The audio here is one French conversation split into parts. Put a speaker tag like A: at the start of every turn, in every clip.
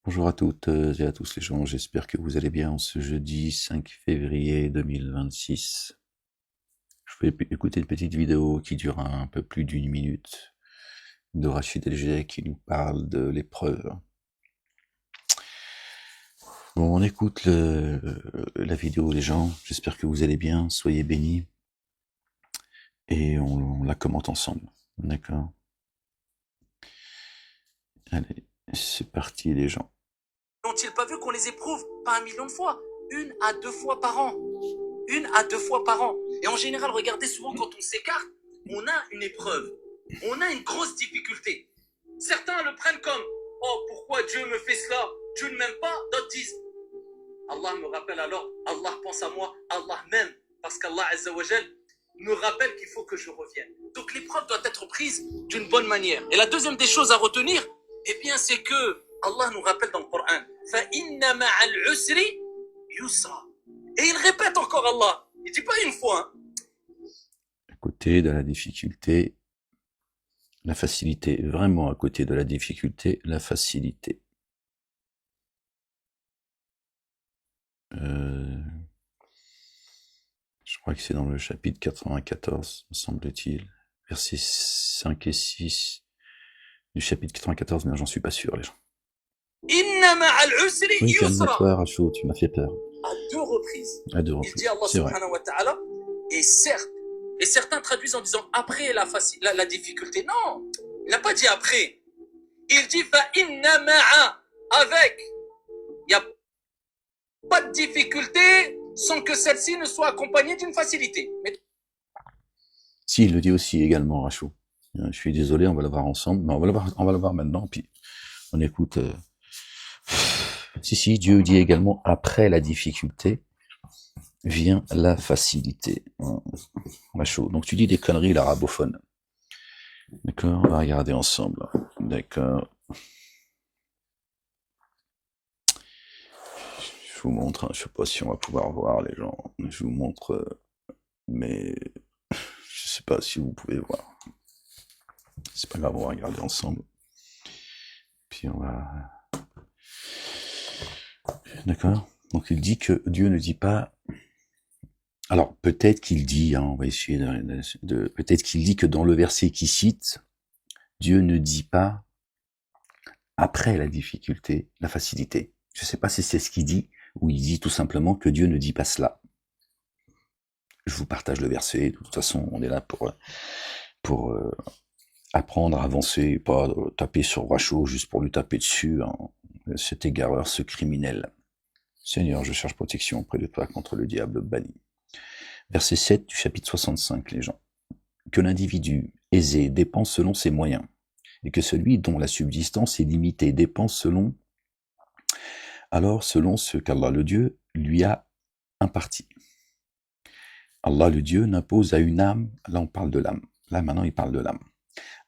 A: Bonjour à toutes et à tous les gens, j'espère que vous allez bien ce jeudi 5 février 2026. Je vais écouter une petite vidéo qui dure un peu plus d'une minute de Rachid El qui nous parle de l'épreuve. Bon, on écoute la vidéo les gens, j'espère que vous allez bien, soyez bénis et on la commente ensemble, d'accord? Allez, c'est parti les gens.
B: N'ont-ils pas vu qu'on les éprouve pas 1 million de fois, 1 à 2 fois par an, 1 à 2 fois par an. Et en général, regardez souvent quand on s'écarte, on a une épreuve, on a une grosse difficulté. Certains le prennent comme oh pourquoi Dieu me fait cela, Dieu ne m'aime pas. D'autres disent Allah me rappelle alors, Allah pense à moi, Allah m'aime parce qu'Allah Azzawajal me rappelle qu'il faut que je revienne. Donc l'épreuve doit être prise d'une bonne manière. Et la deuxième des choses à retenir, eh bien, c'est que Allah nous rappelle dans le Coran, فَإِنَّ مَعَ الْعُسْرِ يُسْرًا. Et il répète encore Allah. Il dit pas une fois.
A: À côté de la difficulté, la facilité, vraiment à côté de la difficulté, la facilité. Je crois que c'est dans le chapitre 94, me semble-t-il, versets 5 et 6 du chapitre 94, mais j'en suis pas sûr, les gens.
B: Inna ma'al usri
A: Oui,
B: yusra.
A: calme-toi, Rachou, tu m'as fait peur.
B: À 2 reprises.
A: À 2
B: Il
A: reprises,
B: dit Allah
A: c'est vrai.
B: subhanahu wa ta'ala, et certes, et certains traduisent en disant après la difficulté. Non, il n'a pas dit après. Il dit fa inna ma'a, avec. Il n'y a pas de difficulté sans que celle-ci ne soit accompagnée d'une facilité. Mais
A: Si, il le dit aussi également, Rachou. Je suis désolé, on va le voir ensemble, mais on va le voir maintenant, puis on écoute. Si, Dieu dit également, après la difficulté, vient la facilité. Rachou. Donc tu dis des conneries, l'arabophone. D'accord, on va regarder ensemble. D'accord. Je vous montre, je sais pas si on va pouvoir voir les gens. Je vous montre, mais je sais pas si vous pouvez voir. C'est pas grave, on va regarder ensemble. Puis on va. D'accord. Donc il dit que Dieu ne dit pas. Alors peut-être qu'il dit, on va essayer peut-être qu'il dit que dans le verset qu'il cite, Dieu ne dit pas après la difficulté, la facilité. Je sais pas si c'est ce qu'il dit, ou il dit tout simplement que Dieu ne dit pas cela. Je vous partage le verset. De toute façon, on est là pour apprendre à avancer, pas taper sur Rachaud juste pour lui taper dessus, hein. Cet égareur, ce criminel. Seigneur, je cherche protection auprès de toi contre le diable banni. Verset 7 du chapitre 65, les gens. Que l'individu aisé dépense selon ses moyens, et que celui dont la subsistance est limitée dépense selon ce qu'Allah le Dieu lui a imparti. Allah le Dieu n'impose à une âme, là on parle de l'âme, là maintenant il parle de l'âme.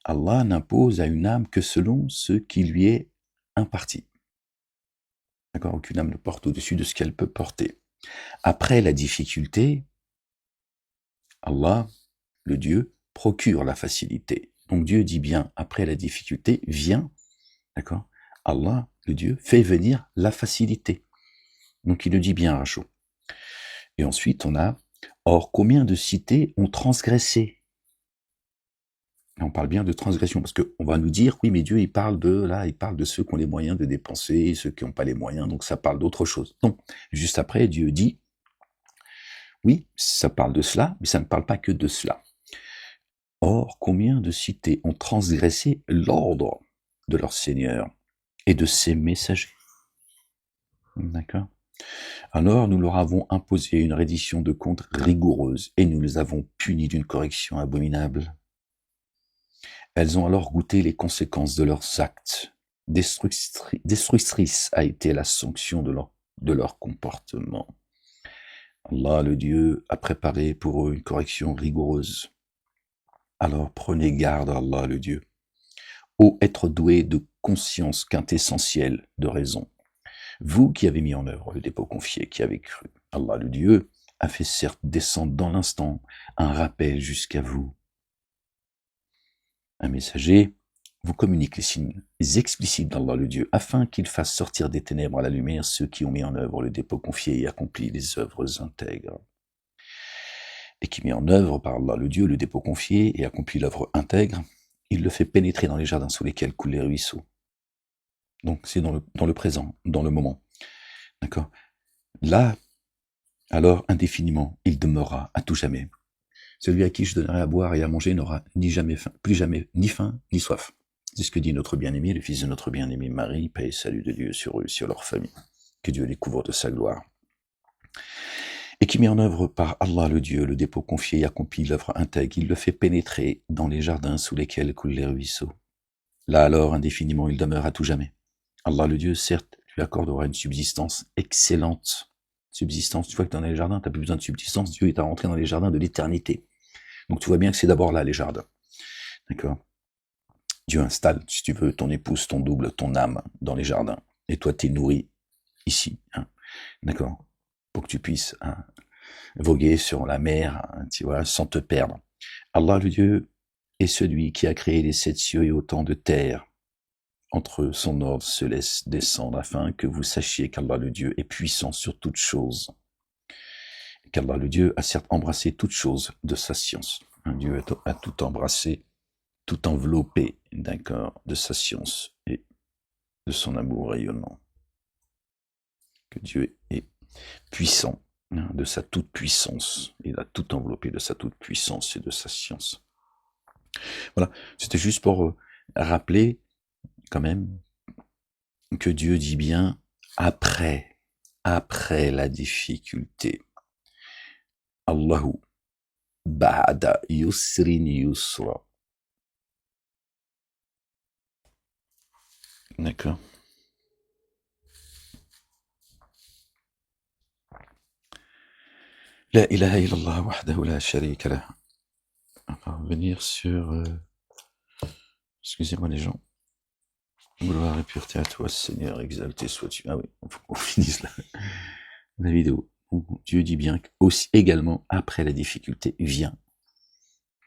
A: Allah n'impose à une âme que selon ce qui lui est imparti. D'accord, aucune âme ne porte au-dessus de ce qu'elle peut porter. Après la difficulté, Allah, le Dieu, procure la facilité. Donc Dieu dit bien, après la difficulté, vient, d'accord, Allah, le Dieu, fait venir la facilité. Donc il le dit bien, Rachou. Et ensuite on a, or combien de cités ont transgressé? Et on parle bien de transgression, parce qu'on va nous dire, oui, mais Dieu, il parle de ceux qui ont les moyens de dépenser, ceux qui n'ont pas les moyens, donc ça parle d'autre chose. Non, juste après, Dieu dit, oui, ça parle de cela, mais ça ne parle pas que de cela. Or, combien de cités ont transgressé l'ordre de leur Seigneur et de ses messagers? D'accord? Alors, nous leur avons imposé une reddition de comptes rigoureuse, et nous les avons punis d'une correction abominable. Elles ont alors goûté les conséquences de leurs actes. Destructrice a été la sanction de leur comportement. Allah, le Dieu, a préparé pour eux une correction rigoureuse. Alors prenez garde à Allah, le Dieu. Ô être doué de conscience quintessentielle de raison. Vous qui avez mis en œuvre le dépôt confié, qui avez cru. Allah, le Dieu, a fait certes descendre dans l'instant un rappel jusqu'à vous. Un messager vous communique les signes explicites d'Allah le Dieu, afin qu'il fasse sortir des ténèbres à la lumière ceux qui ont mis en œuvre le dépôt confié et accompli les œuvres intègres. Et qui met en œuvre par Allah le Dieu le dépôt confié et accomplit l'œuvre intègre, il le fait pénétrer dans les jardins sous lesquels coulent les ruisseaux. Donc c'est dans le présent, dans le moment. D'accord? Là, alors indéfiniment, il demeurera à tout jamais. Celui à qui je donnerai à boire et à manger n'aura plus jamais ni faim ni soif. C'est ce que dit notre bien-aimé, le fils de notre bien-aimé Marie, paix et salut de Dieu sur eux, sur leur famille. Que Dieu les couvre de sa gloire. Et qui met en œuvre par Allah le Dieu le dépôt confié et accomplit l'œuvre intègre, il le fait pénétrer dans les jardins sous lesquels coulent les ruisseaux. Là alors, indéfiniment, il demeure à tout jamais. Allah le Dieu, certes, lui accordera une subsistance excellente. Subsistance, tu vois que dans les jardins, tu n'as plus besoin de subsistance, Dieu est à rentrer dans les jardins de l'éternité. Donc tu vois bien que c'est d'abord là, les jardins. D'accord? Dieu installe, si tu veux, ton épouse, ton double, ton âme dans les jardins. Et toi, t'es nourri ici. Hein. D'accord? Pour que tu puisses voguer sur la mer, tu vois, sans te perdre. Allah le Dieu est celui qui a créé les 7 cieux et autant de terres. Entre son ordre se laisse descendre afin que vous sachiez qu'Allah le Dieu est puissant sur toutes choses. Qu'Allah le Dieu a certes embrassé toutes choses de sa science. Dieu a tout embrassé, tout enveloppé, d'accord, de sa science et de son amour rayonnant. Que Dieu est puissant, de sa toute-puissance. Il a tout enveloppé de sa toute-puissance et de sa science. Voilà, c'était juste pour rappeler quand même que Dieu dit bien après la difficulté. Allahu ba'da yusrin yusra. D'accord. La ilaha illallah wahdahu la sharika lah. On va revenir sur... excusez-moi les gens. Gloire et pureté à toi, Seigneur, exalté sois-tu. Ah oui, il faut qu'on finisse la vidéo. Où Dieu dit bien aussi également, après la difficulté, vient.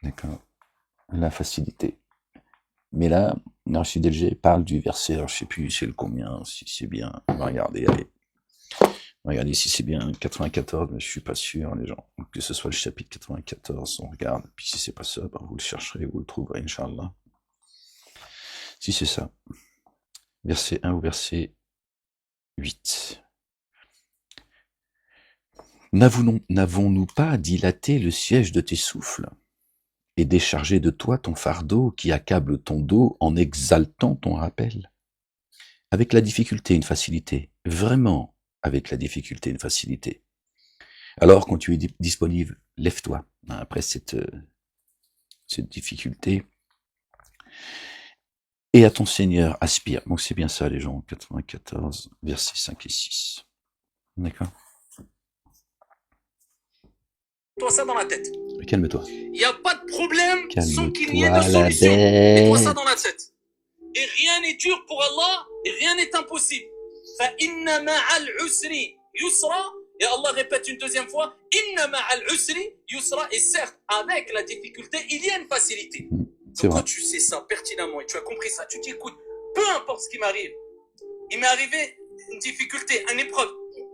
A: D'accord. La facilité. Mais là, Rachid El parle du verset, alors je sais plus c'est le combien, si c'est bien. On va regarder, allez. Regardez si c'est bien 94, mais je suis pas sûr, les gens. Que ce soit le chapitre 94, on regarde. Puis si c'est pas ça, ben vous le chercherez, vous le trouverez, Inch'Allah. Si c'est ça. Verset 1 ou verset 8. N'avons-nous pas dilaté le siège de tes souffles et déchargé de toi ton fardeau qui accable ton dos en exaltant ton rappel? Avec la difficulté, une facilité. Vraiment, avec la difficulté, une facilité. Alors, quand tu es disponible, lève-toi. Après cette difficulté. Et à ton Seigneur, aspire. Donc c'est bien ça, les gens. 94, versets 5 et 6. D'accord?
B: Mets-toi ça dans la tête.
A: Calme-toi.
B: Il n'y a pas de problème sans qu'il n'y ait de solution. Mets-toi ça dans la tête. Et rien n'est dur pour Allah, et rien n'est impossible. فَإِنَّ مَعَ الْعُسْرِ يُسْرًا. Et Allah répète une deuxième fois, إِنَّ مَعَ الْعُسْرِ يُسْرًا. Et certes, avec la difficulté, il y a une facilité. Donc quand tu sais ça pertinemment et tu as compris ça, tu dis écoute, peu importe ce qui m'arrive, il m'est arrivé une difficulté, une épreuve.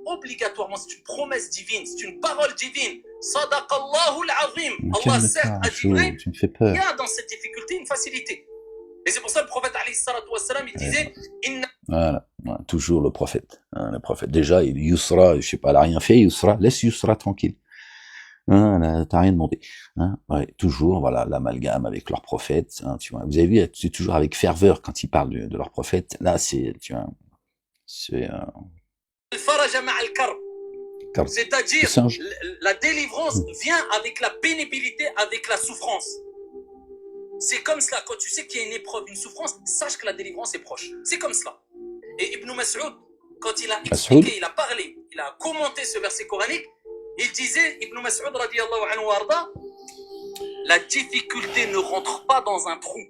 B: Obligatoirement, c'est une promesse divine, c'est une parole divine. Sadaqallahu al-azim. Allah certes a dit, il y a dans cette difficulté une facilité. Et c'est pour ça que le prophète alayhi salatu wassalam, il disait
A: voilà, toujours le prophète. Le prophète, déjà, il Yusra, je sais pas, elle a rien fait, Yusra, laisse Yusra tranquille. T'as rien demandé. Ouais, toujours, voilà, l'amalgame avec leur prophète. Tu vois, vous avez vu, c'est toujours avec ferveur quand ils parlent de leur prophète. Là, c'est, tu vois, c'est.
B: C'est-à-dire, la délivrance vient avec la pénibilité, avec la souffrance. C'est comme cela, quand tu sais qu'il y a une épreuve, une souffrance, sache que la délivrance est proche. C'est comme cela. Et Ibn Mas'ud, quand il a expliqué, il a parlé, il a commenté ce verset coranique, il disait, Ibn Mas'ud radiyallahu anhu warda, la difficulté ne rentre pas dans un trou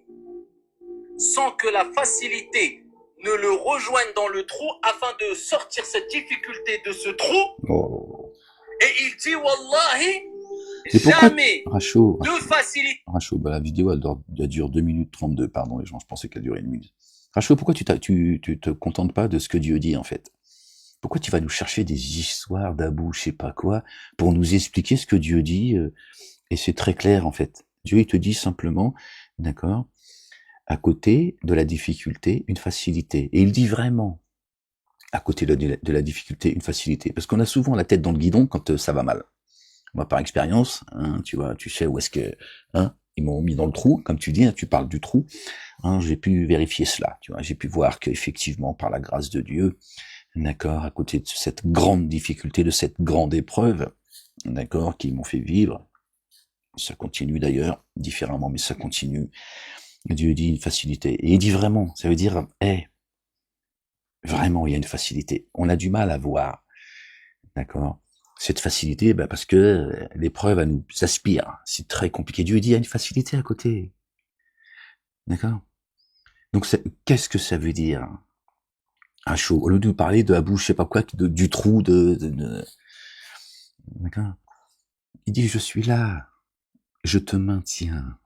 B: sans que la facilité ne le rejoigne dans le trou afin de sortir cette difficulté de ce trou. Et il dit, Wallahi,
A: Mais pourquoi,
B: jamais
A: Rachaud,
B: de facilité.
A: bah, la vidéo, elle dure 2 minutes 32, pardon, les gens, je pensais qu'elle durait 1 minute. Rachaud, pourquoi tu te contentes pas de ce que Dieu dit, en fait? Pourquoi tu vas nous chercher des histoires d'Abou, je sais pas quoi, pour nous expliquer ce que Dieu dit, et c'est très clair, en fait. Dieu, il te dit simplement, d'accord, à côté de la difficulté, une facilité. Et il dit vraiment, à côté de la difficulté, une facilité. Parce qu'on a souvent la tête dans le guidon quand ça va mal. Moi, par expérience, hein, tu vois, tu sais où est-ce que, hein, ils m'ont mis dans le trou, comme tu dis, hein, tu parles du trou. Hein, j'ai pu vérifier cela, tu vois, j'ai pu voir qu'effectivement, par la grâce de Dieu, d'accord, à côté de cette grande difficulté, de cette grande épreuve, d'accord, qu'ils m'ont fait vivre, ça continue d'ailleurs, différemment, mais ça continue. Dieu dit une facilité. Et il dit vraiment, ça veut dire, vraiment, il y a une facilité. On a du mal à voir, d'accord, cette facilité, bah parce que l'épreuve, elle nous aspire. C'est très compliqué. Dieu dit, il y a une facilité à côté. D'accord? Donc, qu'est-ce que ça veut dire? Un chaud. Au lieu de nous parler de la bouche, je sais pas quoi, du trou, d'accord? Il dit, je suis là. Je te maintiens.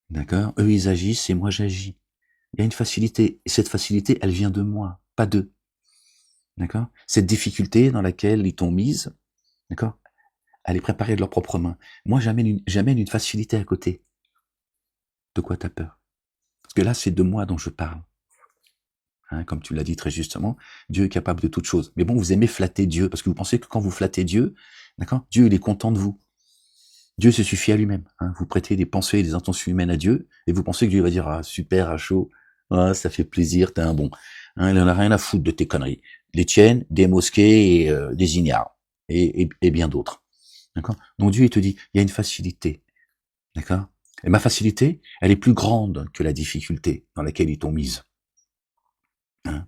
A: D'accord? Eux, ils agissent et moi, j'agis. Il y a une facilité. Et cette facilité, elle vient de moi, pas d'eux. D'accord? Cette difficulté dans laquelle ils t'ont mise, d'accord? Elle est préparée de leurs propres mains. Moi, j'amène une facilité à côté. De quoi t'as peur? Parce que là, c'est de moi dont je parle. Hein, comme tu l'as dit très justement, Dieu est capable de toutes choses. Mais bon, vous aimez flatter Dieu, parce que vous pensez que quand vous flattez Dieu, d'accord, Dieu, il est content de vous. Dieu se suffit à lui-même. Hein. Vous prêtez des pensées et des intentions humaines à Dieu, et vous pensez que Dieu va dire, ah, super, à chaud, ah, ça fait plaisir, t'es un bon. Hein, il en a rien à foutre de tes conneries. Les tiennes, des mosquées et des ignares, et bien d'autres. D'accord? Donc Dieu, il te dit, il y a une facilité. D'accord? Et ma facilité, elle est plus grande que la difficulté dans laquelle ils t'ont mise. Hein?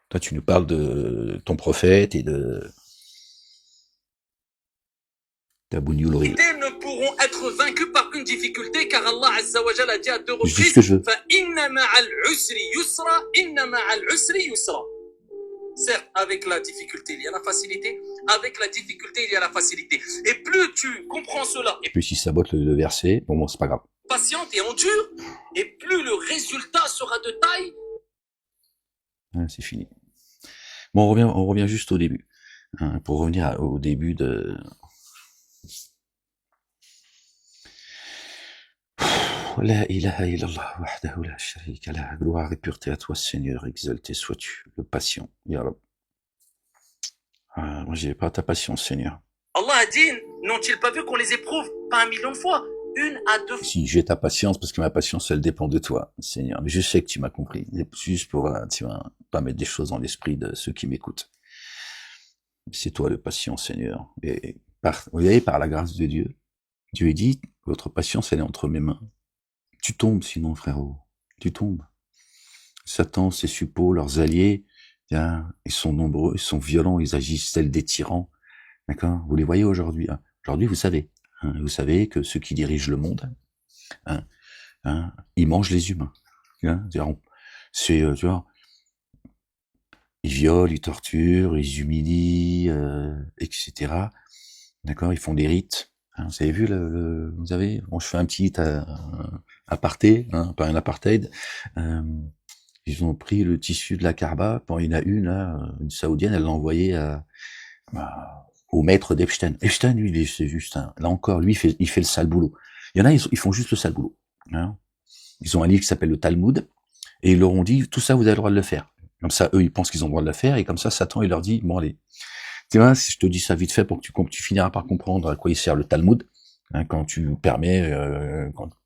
A: Toi, tu nous parles de ton prophète et de d'Abou Nioulri.
B: Ne pourront être vaincus par une difficulté, car Allah Azza wa Jalla a dit à 2
A: Je dis ce
B: reprises,
A: que je veux.
B: fa inna ma'al usri yusra, inna ma'al usri yusra. Certes, avec la difficulté, il y a la facilité. Avec la difficulté, il y a la facilité. Et plus tu comprends cela, et
A: Puis si ça botte le verset, bon, c'est pas grave.
B: patiente et endure, et plus le résultat sera de taille.
A: Hein, c'est fini. Bon, on revient juste au début. Hein, pour revenir au début de... La ilaha illallah wahdahu la sharika lah. Gloire et pureté à toi, Seigneur, exalté sois-tu, le patient. Ya Rab. Moi, j'ai pas ta patience, Seigneur.
B: Allah a dit, n'ont-ils pas vu qu'on les éprouve pas 1 million de fois, 1 à 2 fois?
A: Si, j'ai ta patience, parce que ma patience, elle dépend de toi, Seigneur. Mais je sais que tu m'as compris. Juste pour, tu vois, pas mettre des choses dans l'esprit de ceux qui m'écoutent. C'est toi le patient, Seigneur. Et vous voyez, par la grâce de Dieu, Dieu dit, votre patience, elle est entre mes mains. Tu tombes sinon, frérot. Tu tombes. Satan, ses suppôts, leurs alliés, bien, ils sont nombreux, ils sont violents, ils agissent tels des tyrans. D'accord? Vous les voyez aujourd'hui. Hein. Aujourd'hui, vous savez. Hein, vous savez que ceux qui dirigent le monde, ils mangent les humains. Hein, c'est, tu vois, ils violent, ils torturent, ils humilient, etc. D'accord? Ils font des rites. Hein, vous avez vu vous savez, bon, je fais un petit aparté, hein, pas un apartheid. Ils ont pris le tissu de la Kaaba. Bon, il y en a une saoudienne, elle l'a envoyé au maître d'Epstein. Epstein, lui, c'est juste là encore, lui, il fait le sale boulot. Il y en a, ils font juste le sale boulot. Hein. Ils ont un livre qui s'appelle le Talmud, et ils leur ont dit, tout ça, vous avez le droit de le faire. Comme ça, eux, ils pensent qu'ils ont le droit de le faire, et comme ça, Satan, il leur dit, bon, allez. Tu vois, si je te dis ça vite fait pour que tu finiras par comprendre à quoi il sert le Talmud, hein, quand tu permets,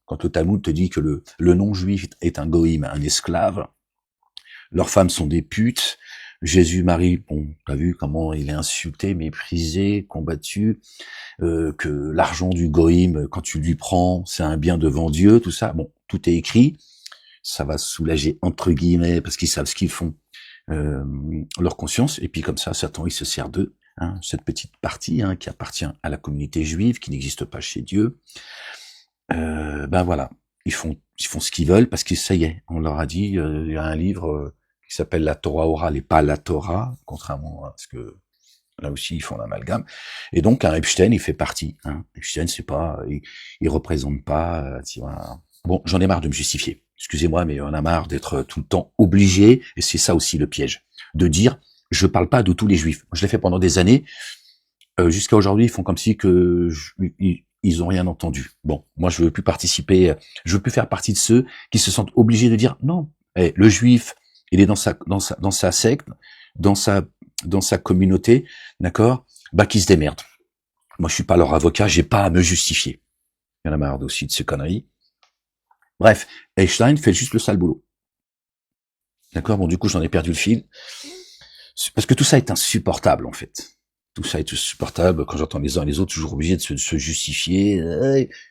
A: quand le Talmud te dit que le non-juif est un goïm, un esclave, leurs femmes sont des putes, Jésus, Marie, bon, t'as vu comment il est insulté, méprisé, combattu, que l'argent du goïm, quand tu lui prends, c'est un bien devant Dieu, tout ça, bon, tout est écrit, ça va soulager entre guillemets, parce qu'ils savent ce qu'ils font, leur conscience, et puis comme ça, Satan, il se sert d'eux, hein, cette petite partie qui appartient à la communauté juive, qui n'existe pas chez Dieu, ben voilà, ils font ce qu'ils veulent, parce que ça y est, on leur a dit, il y a un livre qui s'appelle la Torah orale et pas la Torah, contrairement à ce que Là aussi, ils font l'amalgame. Et donc, un Epstein, il fait partie. Hein. Epstein, c'est pas, il représente pas. Tu vois. Bon, j'en ai marre de me justifier. Excusez-moi, mais on a marre d'être tout le temps obligé. Et c'est ça aussi le piège, de dire, je parle pas de tous les juifs. Je l'ai fait pendant des années. Jusqu'à aujourd'hui, ils font comme si que ils ont rien entendu. Bon, moi, je veux plus participer. Je veux plus faire partie de ceux qui se sentent obligés de dire non. Le juif, il est dans sa secte, dans sa communauté, d'accord, bah qui se démerde. Moi, je suis pas leur avocat, j'ai pas à me justifier. Il y en a marre aussi de ces conneries. Bref, Einstein fait juste le sale boulot. D'accord, bon, du coup, j'en ai perdu le fil. Parce que tout ça est insupportable, en fait. Tout ça est insupportable quand j'entends les uns et les autres toujours obligés de se justifier.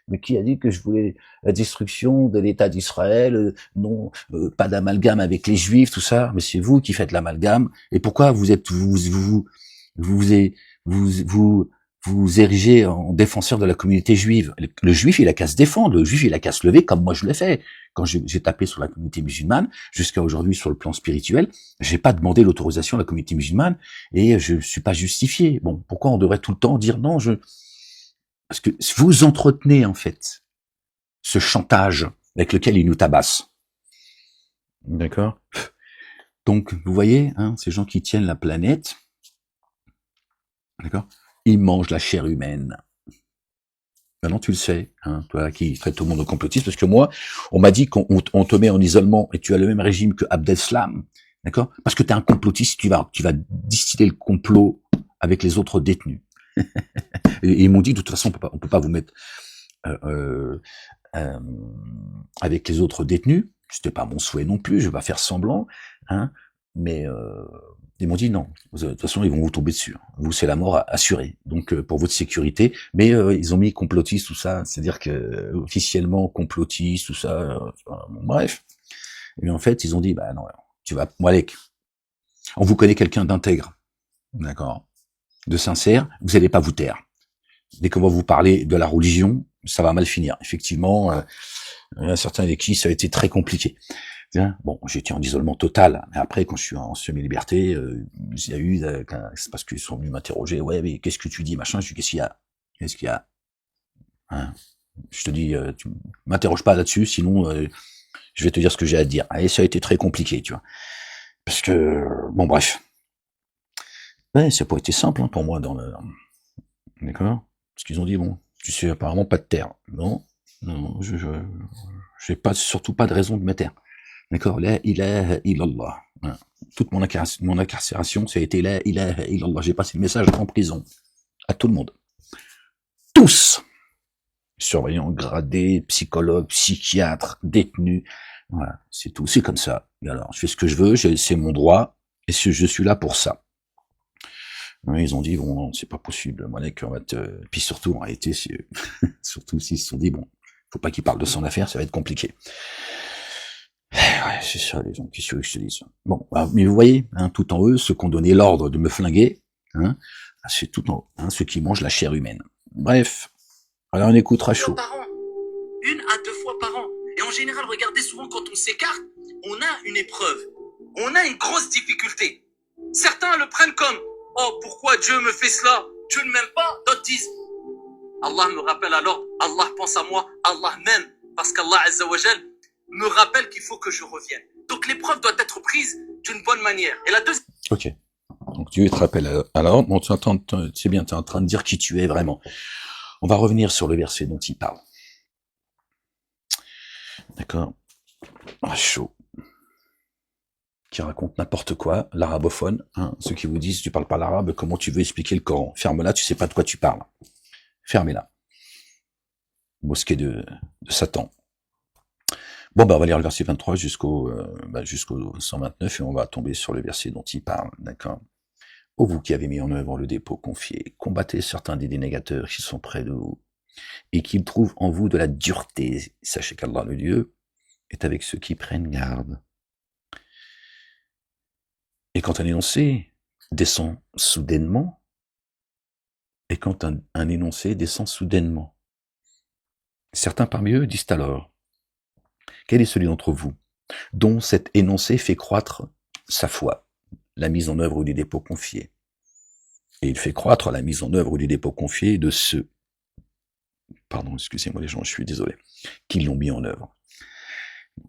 A: Mais qui a dit que je voulais la destruction de l'État d'Israël? Non, pas d'amalgame avec les Juifs, tout ça. Mais c'est vous qui faites l'amalgame. Et pourquoi vous êtes vous érigez en défenseur de la communauté juive? Le Juif, il a qu'à se défendre. Le Juif, il a qu'à se lever comme moi je l'ai fait. Quand j'ai tapé sur la communauté musulmane, jusqu'à aujourd'hui sur le plan spirituel, j'ai pas demandé l'autorisation de la communauté musulmane et je suis pas justifié. Bon, pourquoi on devrait tout le temps dire non? Parce que vous entretenez en fait ce chantage avec lequel ils nous tabassent. D'accord? Donc, vous voyez, hein, ces gens qui tiennent la planète, d'accord? Ils mangent la chair humaine. Maintenant, tu le sais, hein, toi qui traite tout le monde de complotiste, parce que moi, on m'a dit qu'on te met en isolement et tu as le même régime que Abdeslam, d'accord? Parce que tu es un complotiste, tu vas distiller le complot avec les autres détenus. Et ils m'ont dit, de toute façon, on peut pas vous mettre avec les autres détenus. C'était pas mon souhait non plus, je vais pas faire semblant, hein, mais ils m'ont dit non, de toute façon ils vont vous tomber dessus. Vous c'est la mort assurée. Donc pour votre sécurité, mais ils ont mis complotiste tout ça, c'est-à-dire que officiellement complotiste tout ça. Bref. Et en fait ils ont dit bah non, tu vas Moualek. On vous connaît quelqu'un d'intègre, d'accord, de sincère. Vous allez pas vous taire. Dès qu'on va vous parler de la religion, ça va mal finir. Effectivement, il y en a certains avec qui ça a été très compliqué. Bon, j'étais en isolement total. Mais après, quand je suis en semi-liberté, il y a eu, c'est parce qu'ils sont venus m'interroger. Ouais, mais qu'est-ce que tu dis, machin? Je dis, qu'est-ce qu'il y a? Qu'est-ce qu'il y a? Hein, je te dis, tu m'interroges pas là-dessus, sinon, je vais te dire ce que j'ai à te dire. Et ça a été très compliqué, tu vois. Parce que, bon, bref. Ouais, ça n'a pas été simple, hein, pour moi, d'accord? Parce qu'ils ont dit, bon, tu sais apparemment pas de terre. Non, j'ai surtout pas de raison de me taire. D'accord, la ilaha illallah. Voilà. Toute mon incarcération, ça a été la ilaha illallah. J'ai passé le message en prison. À tout le monde. Tous. Surveillants gradés, psychologues, psychiatres, détenus. Voilà, c'est tout. C'est comme ça. Et alors, je fais ce que je veux, c'est mon droit, et je suis là pour ça. Ils ont dit, bon, c'est pas possible, Moualek, on va te... Puis surtout, en réalité, surtout s'ils se sont dit, bon, faut pas qu'il parle de son affaire, ça va être compliqué. Ouais, c'est ça, les gens, qu'est-ce que je te dis. Bon, mais vous voyez, hein, tout en eux, ceux qui ont donné l'ordre de me flinguer, hein, c'est tout en eux, hein, ceux qui mangent la chair humaine. Bref, alors on écoutera chaud.
B: Par an. 1 à 2 fois par an. Et en général, regardez, souvent quand on s'écarte, on a une épreuve. On a une grosse difficulté. Certains le prennent comme « Oh, pourquoi Dieu me fait cela? Dieu ne m'aime pas ?» D'autres disent « Allah me rappelle alors, Allah pense à moi, Allah m'aime. » Parce qu'Allah Azza wa Jal me rappelle qu'il faut que je revienne. Donc l'épreuve doit être prise d'une bonne manière. Et la deuxième...
A: Ok. Donc Dieu te rappelle à l'ordre. Bon, c'est bien, tu es en train de dire qui tu es vraiment. On va revenir sur le verset dont il parle. D'accord. Ah, chaud. Qui raconte n'importe quoi, l'arabophone, hein, ceux qui vous disent tu parles pas l'arabe, comment tu veux expliquer le Coran? Ferme-la, tu sais pas de quoi tu parles. Fermez-la. Mosquée de Satan. Bon, bah, on va lire le verset 23 jusqu'au 129 et on va tomber sur le verset dont il parle, d'accord? Ô vous qui avez mis en œuvre le dépôt confié, combattez certains des dénégateurs qui sont près de vous et qu'ils trouvent en vous de la dureté. Sachez qu'Allah, le Dieu, est avec ceux qui prennent garde. Et quand un énoncé descend soudainement, certains parmi eux disent alors, quel est celui d'entre vous dont cet énoncé fait croître sa foi, la mise en œuvre des dépôts confiés? Et il fait croître la mise en œuvre du dépôt confié de ceux, pardon, excusez-moi les gens, je suis désolé, qui l'ont mis en œuvre.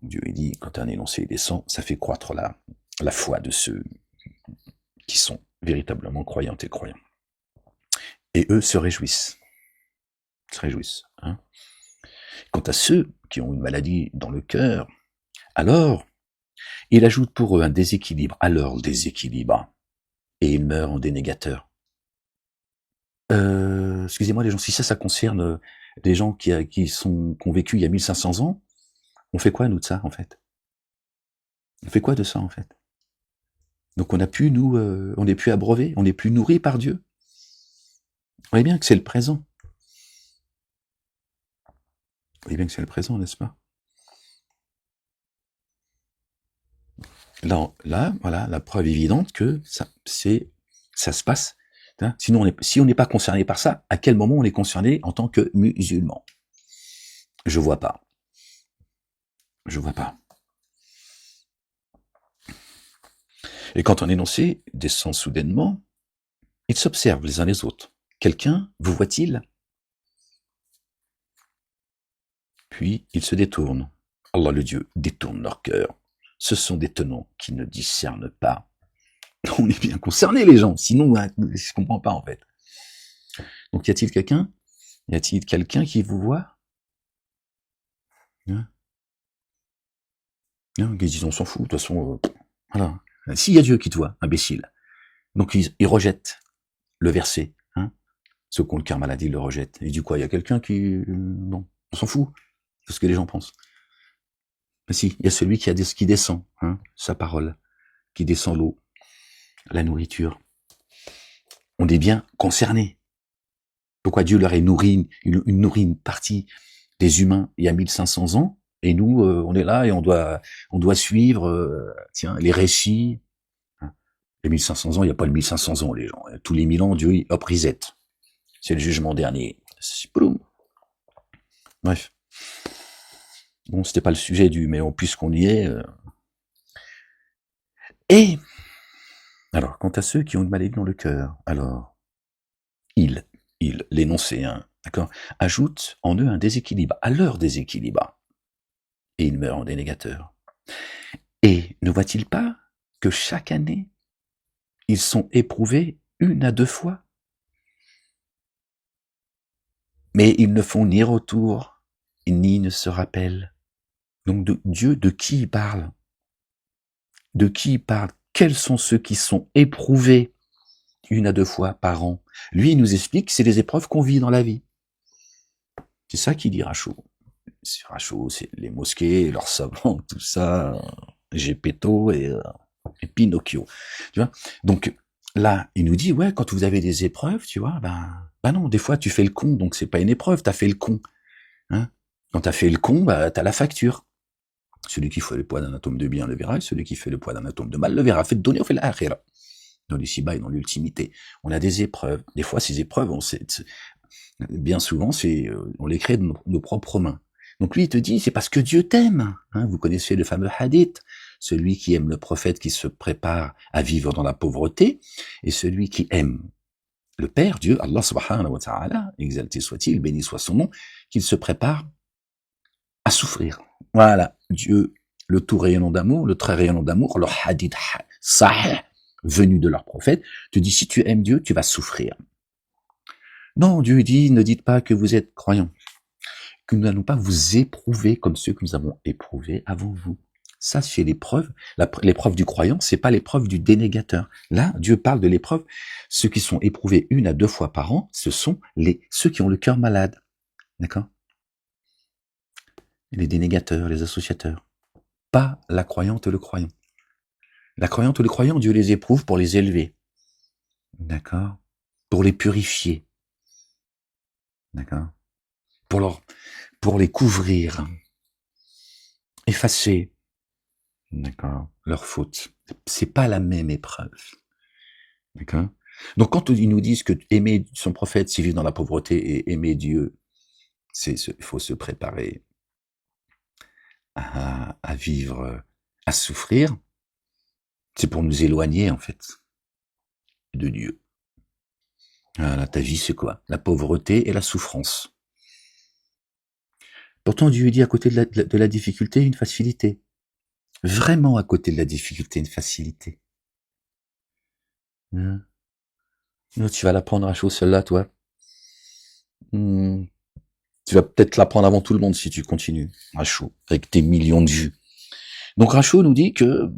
A: Dieu dit, quand un énoncé descend, ça fait croître la foi de ceux qui sont véritablement croyantes et croyants. Et eux se réjouissent. Hein. Quant à ceux qui ont une maladie dans le cœur, alors, il ajoute pour eux un déséquilibre à leur déséquilibre, et ils meurent en dénégateurs. Excusez-moi les gens, si ça concerne des gens qui ont vécu il y a 1500 ans, on fait quoi nous de ça en fait? On fait quoi de ça en fait? Donc on n'est plus abreuvés, on n'est plus nourris par Dieu. Vous voyez bien que c'est le présent. Vous voyez bien que c'est le présent, n'est-ce pas? Là, voilà, la preuve évidente que ça se passe. Hein, sinon, si on n'est pas concerné par ça, à quel moment on est concerné en tant que musulman? Je vois pas. Et quand un énoncé descend soudainement, ils s'observent les uns les autres. Quelqu'un vous voit-il? Puis ils se détournent. Allah le Dieu détourne leur cœur. Ce sont des tenants qui ne discernent pas. On est bien concernés les gens, sinon je comprends pas en fait. Donc y a-t-il quelqu'un qui vous voit? Hein? Ils disent on s'en fout, de toute façon, voilà. S'il y a Dieu qui te voit, imbécile. Donc ils rejettent le verset. Hein, ceux qui ont le cœur malade, ils le rejettent. Et du coup, il y a quelqu'un qui... non, on s'en fout de ce que les gens pensent. Mais si, il y a celui qui descend, hein, sa parole, qui descend l'eau, la nourriture. On est bien concernés. Pourquoi Dieu leur a nourri une partie des humains il y a 1500 ans, et nous, on est là et on doit suivre les récits. Les 1500 ans, il n'y a pas de 1500 ans, les gens. Tous les 1000 ans, Dieu, hop, reset. C'est le jugement dernier. Bref. Bon, c'était pas le sujet mais puisqu'on y est. Et, alors, quant à ceux qui ont une maladie dans le cœur, alors, l'énoncé, hein, d'accord, ajoute en eux un déséquilibre, à leur déséquilibre. Et ils meurent en dénégateurs. Et ne voit-il pas que chaque année, ils sont éprouvés 1 à 2 fois? Mais ils ne font ni retour, ni ne se rappellent. Donc Dieu, de qui il parle? De qui il parle? Quels sont ceux qui sont éprouvés 1 à 2 fois par an? Lui, il nous explique que c'est les épreuves qu'on vit dans la vie. C'est ça qu'il dit Rachaud. Rachaud, c'est les mosquées, leurs savants, tout ça, Gepetto et Pinocchio. Tu vois? Donc là, il nous dit, ouais, quand vous avez des épreuves, tu vois, ben non, des fois tu fais le con, donc c'est pas une épreuve, t'as fait le con. Hein, quand t'as fait le con, t'as la facture. Celui qui fait le poids d'un atome de bien le verra, et celui qui fait le poids d'un atome de mal le verra. Fait donner, on fait l'akhira. Dans l'ici-bas et dans l'ultimité. On a des épreuves. Des fois, ces épreuves, bien souvent, on les crée de nos propres mains. Donc lui, il te dit, c'est parce que Dieu t'aime. Hein, vous connaissez le fameux hadith. Celui qui aime le prophète qui se prépare à vivre dans la pauvreté, et celui qui aime le Père, Dieu, Allah subhanahu wa ta'ala, exalté soit-il, béni soit son nom, qu'il se prépare à souffrir. Voilà, Dieu, le tout rayonnant d'amour, le très rayonnant d'amour, leur hadith sahih, venu de leur prophète, te dit, si tu aimes Dieu, tu vas souffrir. Non, Dieu dit, ne dites pas que vous êtes croyants, que nous n'allons pas vous éprouver comme ceux que nous avons éprouvés avant vous. Ça, c'est l'épreuve. L'épreuve du croyant, c'est pas l'épreuve du dénégateur. Là, Dieu parle de l'épreuve. Ceux qui sont éprouvés 1 à 2 fois par an, ce sont ceux qui ont le cœur malade. D'accord? Les dénégateurs, les associateurs. Pas la croyante et le croyant. La croyante et le croyant, Dieu les éprouve pour les élever. D'accord? Pour les purifier. D'accord? Pour les couvrir. Effacer. D'accord? Leur faute. C'est pas la même épreuve. D'accord? Donc quand ils nous disent que aimer son prophète, c'est vivre dans la pauvreté, et aimer Dieu, il faut se préparer à vivre, à souffrir, c'est pour nous éloigner en fait de Dieu. Voilà, ta vie, c'est quoi? La pauvreté et la souffrance. Pourtant, Dieu dit à côté de la difficulté, une facilité. Vraiment à côté de la difficulté, une facilité. Hein? Non, tu vas l'apprendre à chaud, celle-là, toi. Tu vas peut-être l'apprendre avant tout le monde si tu continues, à chaud, avec tes millions de vues. Donc Rachaud nous dit que,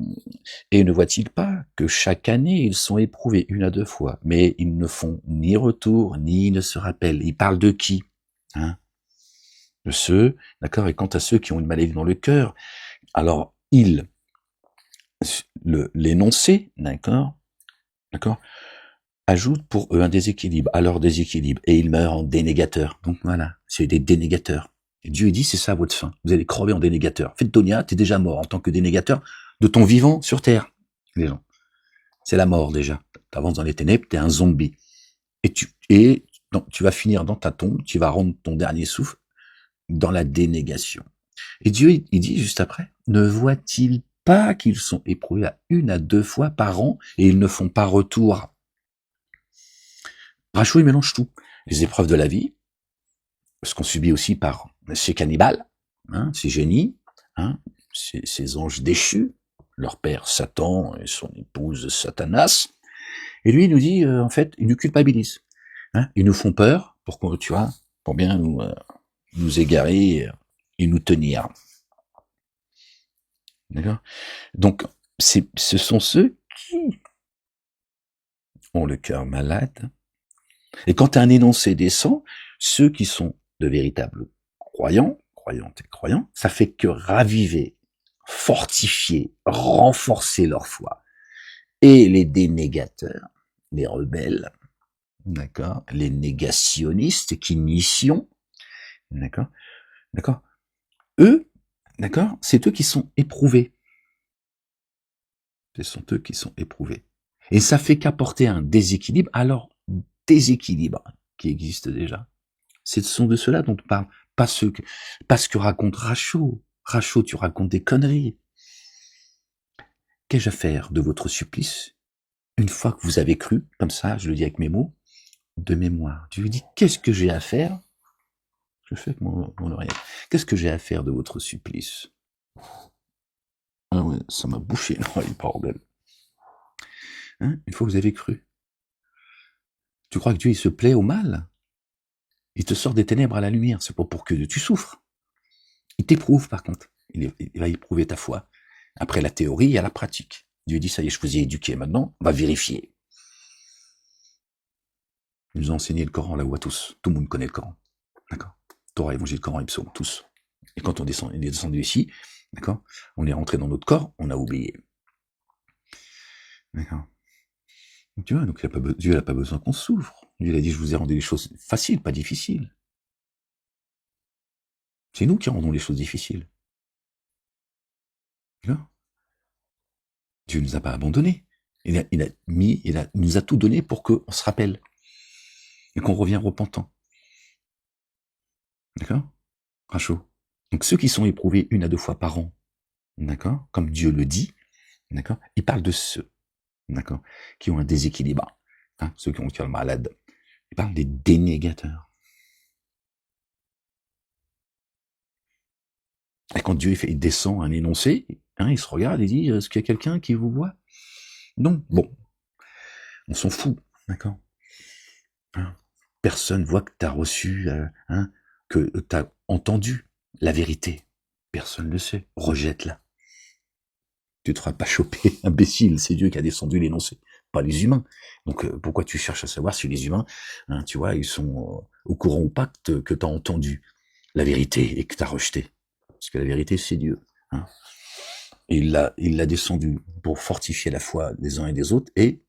A: et ne voit-il pas que chaque année ils sont éprouvés 1 à 2 fois, mais ils ne font ni retour, ni ne se rappellent. Il parle de qui? Hein? De ceux, d'accord, et quant à ceux qui ont une maladie dans le cœur, alors l'énoncé, d'accord, ajoute pour eux un déséquilibre, à leur déséquilibre, et ils meurent en dénégateurs. Donc voilà, c'est des dénégateurs. Et Dieu dit, c'est ça votre fin. Vous allez crever en dénégateur. Faites Donia, t'es déjà mort en tant que dénégateur de ton vivant sur terre. Les gens. C'est la mort déjà. T'avances dans les ténèbres, t'es un zombie. Et tu vas finir dans ta tombe, tu vas rendre ton dernier souffle dans la dénégation. Et Dieu, il dit juste après, ne voit-il pas qu'ils sont éprouvés à 1 à 2 fois par an et ils ne font pas retour? Rachaud, il mélange tout. Les épreuves de la vie, ce qu'on subit aussi par ces cannibales, hein, ces génies, hein, ces anges déchus, leur père Satan et son épouse Satanas. Et lui, il nous dit, en fait, ils nous culpabilisent. Hein, ils nous font peur pour qu'on, tu vois, pour bien nous égarer et nous tenir. D'accord? Donc, ce sont ceux qui ont le cœur malade. Et quand un énoncé descend, ceux qui sont de véritables croyants, croyantes et croyants, ça fait que raviver, fortifier, renforcer leur foi. Et les dénégateurs, les rebelles, d'accord, les négationnistes qui nient, d'accord, eux, d'accord, c'est eux qui sont éprouvés. Ce sont eux qui sont éprouvés. Et ça fait qu'apporter un déséquilibre, alors déséquilibre qui existe déjà. Ce sont de ceux-là dont on parle, pas ce que raconte Rachaud. Rachaud, tu racontes des conneries. Qu'ai-je à faire de votre supplice? Une fois que vous avez cru, comme ça, je le dis avec mes mots, de mémoire. Tu lui dis, qu'est-ce que j'ai à faire? Je fais avec mon oreille. Qu'est-ce que j'ai à faire de votre supplice? Ah ouais, ça m'a bouché l'oreille, bordel. Hein? Une fois que vous avez cru. Tu crois que Dieu, il se plaît au mal? Il te sort des ténèbres à la lumière, c'est pas pour que tu souffres. Il t'éprouve, par contre. Il va éprouver ta foi. Après la théorie, il y a la pratique. Dieu dit, ça y est, je vous ai éduqué, maintenant, on va vérifier. Il nous a enseigné le Coran là-haut à tous. Tout le monde connaît le Coran. D'accord? Torah, Évangile, Coran et Psaume, tous. Et quand on est descendu ici, d'accord, on est rentré dans notre corps, on a oublié. D'accord? Tu vois, donc Dieu n'a pas besoin qu'on souffre. Dieu a dit, je vous ai rendu les choses faciles, pas difficiles. C'est nous qui rendons les choses difficiles. D'accord? Dieu ne nous a pas abandonnés. Il nous a tout donné pour qu'on se rappelle. Et qu'on revienne repentant. D'accord? Rachaud. Donc ceux qui sont éprouvés 1 à 2 fois par an, d'accord, comme Dieu le dit, d'accord, il parle de ceux, d'accord, qui ont un déséquilibre, hein, ceux qui ont le cœur malade. Il parle des dénégateurs. Et quand Dieu il descend un énoncé, hein, il se regarde et dit, est-ce qu'il y a quelqu'un qui vous voit? Non. Bon. On s'en fout, d'accord? Hein, personne voit que tu as reçu, hein, que tu as entendu la vérité. Personne ne le sait. Rejette-la. Tu te feras pas choper, imbécile. C'est Dieu qui a descendu l'énoncé, pas les humains. Donc pourquoi tu cherches à savoir si les humains, hein, tu vois, ils sont au courant ou pas que tu as entendu la vérité et que tu as rejeté? Parce que la vérité, c'est Dieu. Hein. Et il l'a descendu pour fortifier la foi des uns et des autres et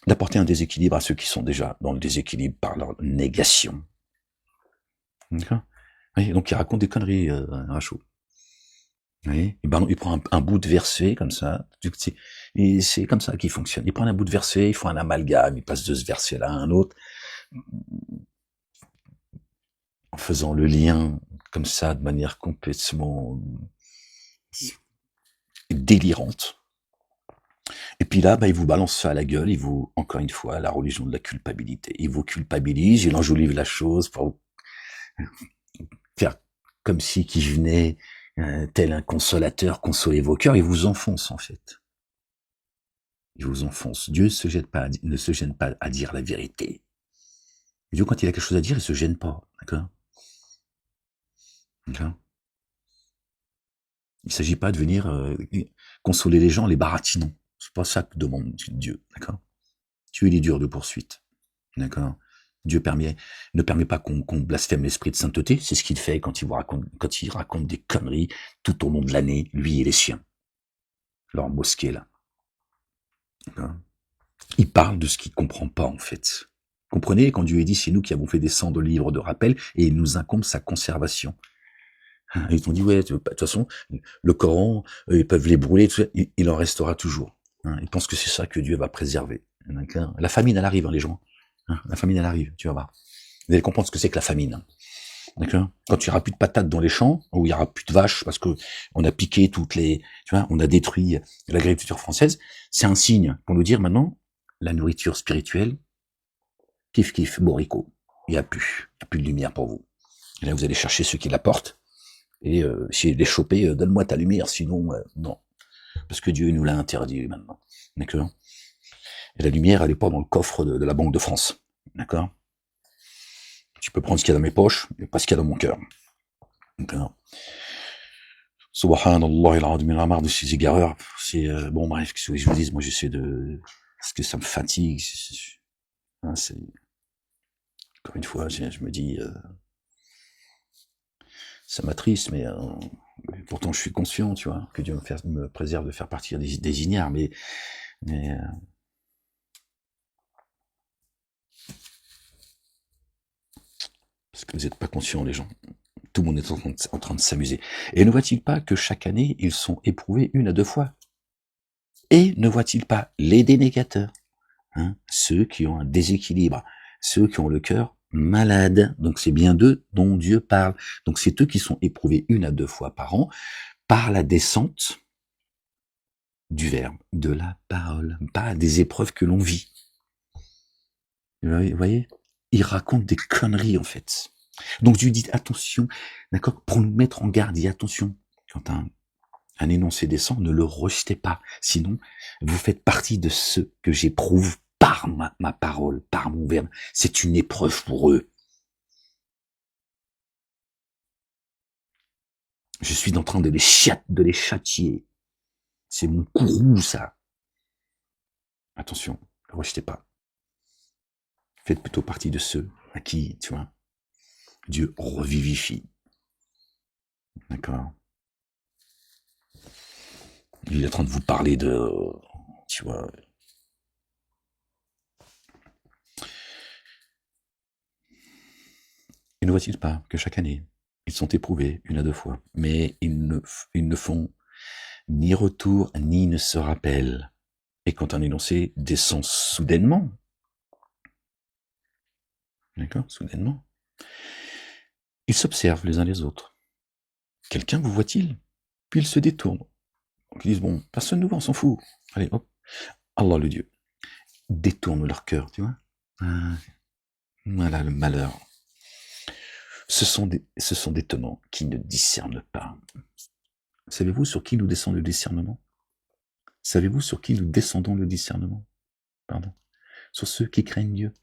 A: d'apporter un déséquilibre à ceux qui sont déjà dans le déséquilibre par leur négation. D'accord? Oui, donc il raconte des conneries, Rachaud. Oui, et ben il prend un bout de verset comme ça, et c'est comme ça qu'il fonctionne. Il prend un bout de verset, il fait un amalgame, il passe de ce verset-là à un autre, en faisant le lien comme ça de manière complètement délirante. Et puis là, il vous balance ça à la gueule, il vous, encore une fois, la religion de la culpabilité. Il vous culpabilise, il enjolive la chose pour faire comme si qui venait tel un consolateur consoler vos cœurs. Il vous enfonce, en fait. Il vous enfonce. Dieu ne se gêne pas à dire la vérité. Dieu, quand il a quelque chose à dire, il se gêne pas. D'accord? D'accord? Il ne s'agit pas de venir consoler les gens en les baratinant. C'est pas ça que demande Dieu. D'accord? Dieu, il est dur de poursuite. D'accord? Dieu ne permet pas qu'on blasphème l'esprit de sainteté. C'est ce qu'il fait quand il raconte des conneries tout au long de l'année, lui et les siens. Leur mosquée, là. D'accord? Il parle de ce qu'il comprend pas, en fait. Comprenez, quand Dieu dit, c'est nous qui avons fait descendre le livre de rappel, et il nous incombe sa conservation. Ils ont dit, ouais, de toute façon, le Coran, ils peuvent les brûler, tout ça, il en restera toujours. Ils pensent que c'est ça que Dieu va préserver. La famine, elle arrive, les gens. La famine, elle arrive, tu vas voir. Vous allez comprendre ce que c'est que la famine. D'accord? Quand il n'y aura plus de patates dans les champs, où il n'y aura plus de vaches, parce que on a piqué on a détruit l'agriculture française, c'est un signe pour nous dire maintenant, la nourriture spirituelle, kiff, boricot. Il n'y a plus de lumière pour vous. Et là, vous allez chercher ceux qui l'apportent, et si les choper, donne-moi ta lumière, sinon, non. Parce que Dieu nous l'a interdit maintenant. D'accord? Et la lumière, elle n'est pas dans le coffre de la Banque de France. D'accord? Tu peux prendre ce qu'il y a dans mes poches, mais pas ce qu'il y a dans mon cœur. D'accord? Subhanallah, il a rendu la marre de ces égareurs. C'est, bon, bref, qu'est-ce que je vous dis? Moi, j'essaie parce que ça me fatigue. C'est, encore une fois, je me dis, ça m'attriste, mais pourtant je suis conscient, tu vois, que Dieu me préserve de faire partie des ignares, mais parce que vous n'êtes pas conscients, les gens. Tout le monde est en train de s'amuser. Et ne voit-il pas que chaque année, ils sont éprouvés 1 à 2 fois? Et ne voit-il pas les dénégateurs, ceux qui ont un déséquilibre, ceux qui ont le cœur malade? Donc c'est bien d'eux dont Dieu parle. Donc c'est eux qui sont éprouvés 1 à 2 fois par an par la descente du verbe, de la parole, pas des épreuves que l'on vit. Vous voyez? Il raconte des conneries, en fait. Donc Dieu dit attention, d'accord, pour nous mettre en garde, dit attention, quand un énoncé descend, ne le rejetez pas, sinon vous faites partie de ceux que j'éprouve par ma parole, par mon verbe. C'est une épreuve pour eux. Je suis en train de les châtier. C'est mon courroux, ça. Attention, ne le rejetez pas. Faites plutôt partie de ceux à qui, tu vois, Dieu revivifie. D'accord? Il est en train de vous parler de, tu vois. Et ne voit-il pas que chaque année, ils sont éprouvés 1 à 2 fois, mais ils ne font ni retour, ni ne se rappellent. Et quand un énoncé descend soudainement, d'accord, soudainement, ils s'observent les uns les autres. Quelqu'un vous voit-il? Puis ils se détournent. Donc ils disent, bon, personne ne nous voit, on s'en fout. Allez, hop. Allah, le Dieu, détourne leur cœur, tu vois. Voilà le malheur. Ce sont des tenants qui ne discernent pas. Savez-vous sur qui nous descend le discernement? Savez-vous sur qui nous descendons le discernement? Pardon. Sur ceux qui craignent Dieu.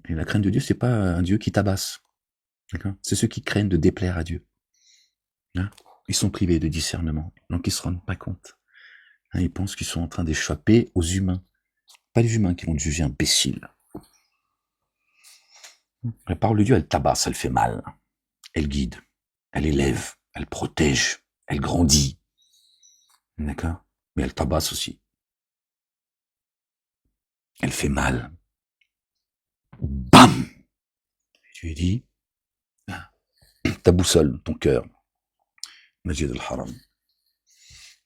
A: Et la crainte de Dieu, c'est pas un Dieu qui tabasse. D'accord? C'est ceux qui craignent de déplaire à Dieu. Ils sont privés de discernement, donc ils se rendent pas compte. Ils pensent qu'ils sont en train d'échapper aux humains. Pas les humains qui vont te juger imbécile. La parole de Dieu, elle tabasse, elle fait mal. Elle guide, elle élève, elle protège, elle grandit. D'accord? Mais elle tabasse aussi. Elle fait mal. Bam! Tu lui dis, ta boussole, ton cœur. Masjid al-Haram.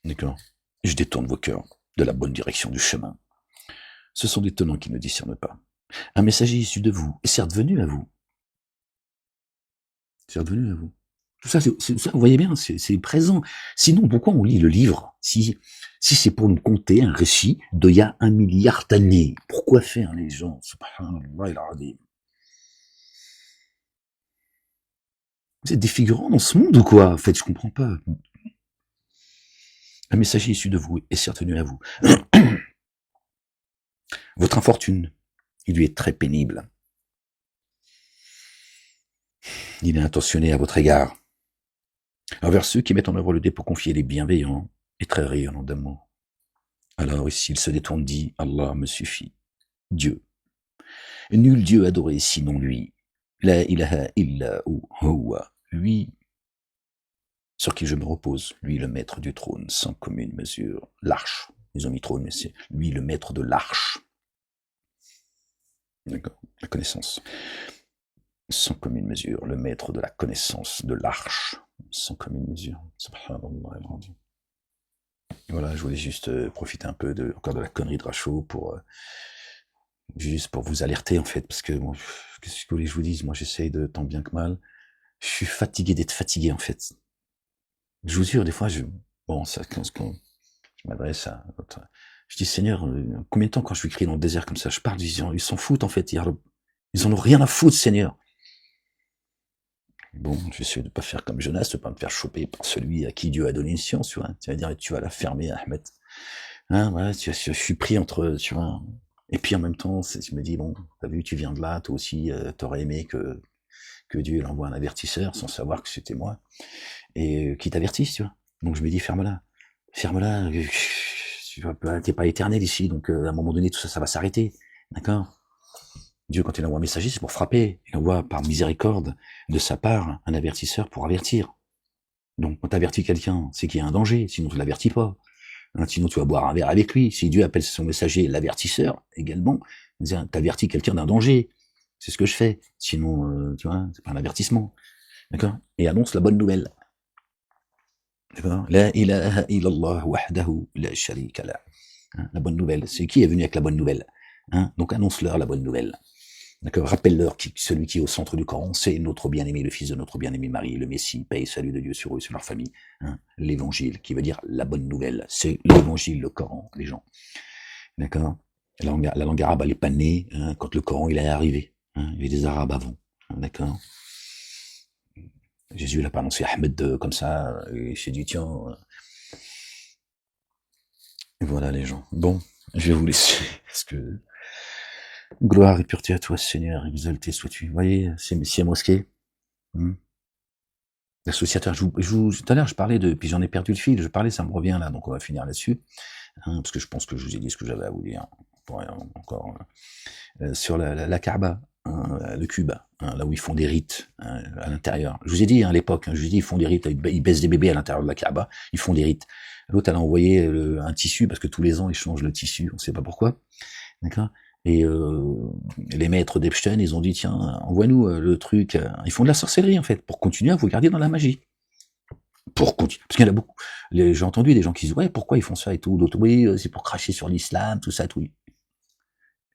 A: D'accord? Je détourne vos cœurs de la bonne direction du chemin. Ce sont des tenants qui ne discernent pas. Un messager issu de vous, et c'est revenu à vous. C'est revenu à vous. Tout ça, vous voyez bien, c'est présent. Sinon, pourquoi on lit le livre? Si Si c'est pour nous conter un récit d'il y a 1 milliard d'années, pourquoi faire les gens? Subhanallah al-azim. Vous êtes des figurants dans ce monde ou quoi? En fait, je comprends pas. Un messager issu de vous est certes tenu à vous. Votre infortune, il lui est très pénible. Il est intentionné à votre égard. Envers ceux qui mettent en œuvre le dé pour confier les bienveillants et très rayonnants d'amour. Alors ici, il se détourne, dit, Allah me suffit. Dieu. Nul Dieu adoré sinon lui. La ilaha illa huwa. Lui, sur qui je me repose, lui le maître du trône, sans commune mesure. L'arche. Ils ont mis trône, mais c'est lui le maître de l'arche. D'accord, la connaissance. Sans commune mesure, le maître de la connaissance, de l'arche, sans commune mesure. Subhanallah. Voilà, je voulais juste profiter un peu encore de la connerie de Rachaud pour juste pour vous alerter en fait, parce que bon, qu'est-ce que vous voulez que je vous dise, moi j'essaye de tant bien que mal. Je suis fatigué d'être fatigué en fait. Je vous jure, des fois, quand je m'adresse à votre, je dis Seigneur, combien de temps quand je suis crié dans le désert comme ça, je parle, ils s'en foutent en fait, ils en ont rien à foutre, Seigneur. Bon, j'essaie de pas faire comme Jonas, de pas me faire choper par celui à qui Dieu a donné une science, tu vois. Tu vas dire, tu vas la fermer, Ahmed. Hein, voilà, je suis pris entre, tu vois. Et puis en même temps, je me dis, bon, t'as vu, tu viens de là, toi aussi, t'aurais aimé que Dieu l'envoie un avertisseur sans savoir que c'était moi, et qui t'avertisse, tu vois. Donc je me dis, ferme-la. Ferme-la, t'es pas éternel ici, donc à un moment donné, tout ça, ça va s'arrêter. D'accord? Dieu, quand il envoie un messager, c'est pour frapper. Il envoie par miséricorde de sa part un avertisseur pour avertir. Donc, quand tu avertis quelqu'un, c'est qu'il y a un danger, sinon tu l'avertis pas. Hein, sinon, tu vas boire un verre avec lui. Si Dieu appelle son messager l'avertisseur, également, t'avertis quelqu'un d'un danger. C'est ce que je fais. Sinon, tu vois, c'est pas un avertissement. D'accord? Et annonce la bonne nouvelle. D'accord? La ilaha illallah wahdahu la sharika la. Hein, la bonne nouvelle. C'est qui est venu avec la bonne nouvelle? Hein? Donc, annonce-leur la bonne nouvelle. D'accord, rappelle-leur que celui qui est au centre du Coran, c'est notre bien-aimé, le fils de notre bien-aimé Marie, le Messie, paix et salut de Dieu sur eux et sur leur famille. Hein, l'évangile, qui veut dire la bonne nouvelle. C'est l'évangile, le Coran, les gens. D'accord? La langue arabe, elle n'est pas née quand le Coran il est arrivé. Hein, il y avait des Arabes avant. Hein, d'accord? Jésus n'a pas annoncé Ahmed comme ça, et s'est dit, tiens, et voilà les gens. Bon, je vais vous laisser, parce que gloire et pureté à toi, Seigneur, exalté sois-tu. Vous voyez, c'est mosquée. L'associateur, tout à l'heure, je parlais puis j'en ai perdu le fil, ça me revient là, donc on va finir là-dessus, hein, parce que je pense que je vous ai dit ce que j'avais à vous dire. Encore, sur la Kaaba, hein, le cube, hein, là où ils font des rites à l'intérieur. Je vous ai dit à l'époque, je vous ai dit, ils font des rites, ils baissent des bébés à l'intérieur de la Kaaba, ils font des rites. L'autre, elle a envoyé un tissu, parce que tous les ans, ils changent le tissu, on sait pas pourquoi, d'accord. Et les maîtres d'Epstein, ils ont dit, tiens, envoie-nous le truc. Ils font de la sorcellerie, en fait, pour continuer à vous garder dans la magie. Pour continuer. Parce qu'il y en a beaucoup. J'ai entendu des gens qui disent, ouais, pourquoi ils font ça et tout. D'autres, oui, c'est pour cracher sur l'islam, tout ça, tout.